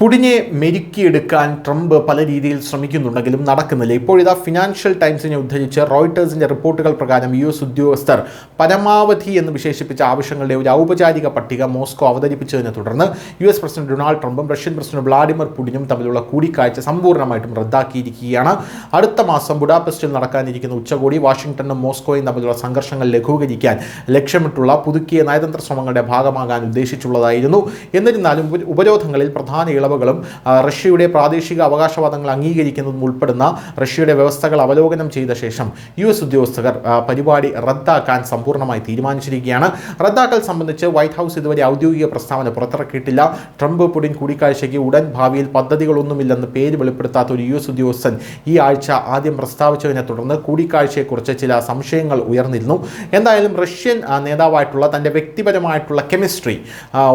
പുടിനെ മെരുക്കിയെടുക്കാൻ Trump പല രീതിയിൽ ശ്രമിക്കുന്നുണ്ടെങ്കിലും നടക്കുന്നില്ല. ഇപ്പോഴിതാ ഫിനാൻഷ്യൽ ടൈംസിനെ ഉദ്ധരിച്ച് റോയിട്ടേഴ്സിന്റെ റിപ്പോർട്ടുകൾ പ്രകാരം US ഉദ്യോഗസ്ഥർ പരമാവധി എന്ന് വിശേഷിപ്പിച്ച ആവശ്യങ്ങളുടെ ഒരു ഔപചാരിക പട്ടിക മോസ്കോ അവതരിപ്പിച്ചതിനെ തുടർന്ന് US പ്രസിഡന്റ് ഡൊണാൾഡ് ട്രംപും റഷ്യൻ പ്രസിഡന്റ് വ്ളാഡിമിർ പുടിനും തമ്മിലുള്ള കൂടിക്കാഴ്ച സമ്പൂർണ്ണമായിട്ടും റദ്ദാക്കിയിരിക്കുകയാണ്. അടുത്ത മാസം ബുഡാപെസ്റ്റിൽ നടക്കാനിരിക്കുന്ന ഉച്ചകോടി വാഷിംഗ്ടണും മോസ്കോയും തമ്മിലുള്ള സംഘർഷങ്ങൾ ലഘൂകരിക്കാൻ ലക്ഷ്യമിട്ടുള്ള പുതുക്കിയ നയതന്ത്ര ശ്രമങ്ങളുടെ ഭാഗമാകാൻ ഉദ്ദേശിച്ചുള്ളതായിരുന്നു. എന്നിരുന്നാലും ഉപരോധങ്ങളിൽ പ്രധാന ഇളവുകളും റഷ്യയുടെ പ്രാദേശിക അവകാശവാദങ്ങൾ അംഗീകരിക്കുന്നതും ഉൾപ്പെടുന്ന റഷ്യയുടെ വ്യവസ്ഥകൾ അവലോകനം ചെയ്ത ശേഷം US ഉദ്യോഗസ്ഥർ പരിപാടി റദ്ദാക്കാൻ സമ്പൂർണ്ണമായി തീരുമാനിച്ചിരിക്കുകയാണ്. റദ്ദാക്കൽ സംബന്ധിച്ച് വൈറ്റ് ഹൗസ് ഇതുവരെ ഔദ്യോഗിക പ്രസ്താവന പുറത്തിറക്കിയിട്ടില്ല. ട്രംപ് പുടിൻ കൂടിക്കാഴ്ചയ്ക്ക് ഉടൻ ഭാവിയിൽ പദ്ധതികളൊന്നുമില്ലെന്ന് പേര് വെളിപ്പെടുത്താത്ത ഒരു US ഉദ്യോഗസ്ഥൻ ഈ ആഴ്ച ആദ്യം പ്രസ്താവിച്ചതിനെ തുടർന്ന് കൂടിക്കാഴ്ചയെക്കുറിച്ച് ചില സംശയങ്ങൾ ഉയർന്നിരുന്നു. എന്തായാലും റഷ്യൻ നേതാവായിട്ടുള്ള തൻ്റെ വ്യക്തിപരമായിട്ടുള്ള കെമിസ്ട്രി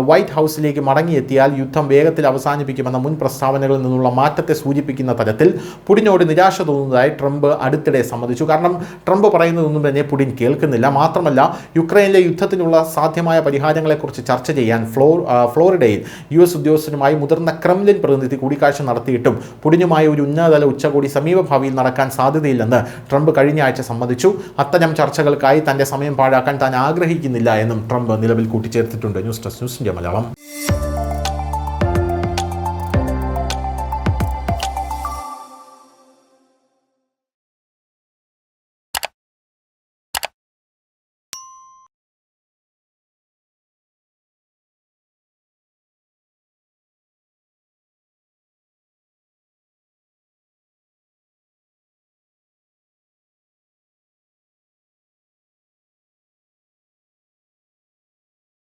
വൈറ്റ് ഹൗസിലേക്ക് മടങ്ങിയെത്തിയാൽ യുദ്ധം വേഗത്തിൽ അവസാനിപ്പിക്കുമെന്ന മുൻ പ്രസ്താവനകളിൽ നിന്നുള്ള മാറ്റത്തെ സൂചിപ്പിക്കുന്ന തരത്തിൽ പുടിനോട് നിരാശ തോന്നുന്നതായി ട്രംപ് അടുത്തിടെ സമ്മതിച്ചു. കാരണം ട്രംപ് പറയുന്നതൊന്നും തന്നെ പുടിൻ കേൾക്കുന്നില്ല. മാത്രമല്ല, യുക്രൈനിലെ യുദ്ധത്തിനുള്ള സാധ്യമായ പരിഹാരങ്ങളെക്കുറിച്ച് ചർച്ച ചെയ്യാൻ ഫ്ലോറിഡയിൽ US ഉദ്യോഗസ്ഥരുമായി മുതിർന്ന ക്രെംലിൻ പ്രതിനിധി കൂടിക്കാഴ്ച നടത്തിയിട്ടും പുടിനുമായി ഒരു ഉന്നതതല ഉച്ചകോടി സമീപഭാവിയിൽ നടക്കാൻ സാധ്യതയില്ലെന്ന് ട്രംപ് കഴിഞ്ഞ ആഴ്ച സമ്മതിച്ചു. അത്തരം ചർച്ചകൾക്കായി തന്റെ സമയം പാഴാക്കാൻ താൻ ആഗ്രഹിക്കുന്നില്ല എന്നും ട്രംപ് നിലവിൽ കൂട്ടിച്ചേർത്തിട്ടുണ്ട്. News desk news India Malayalam.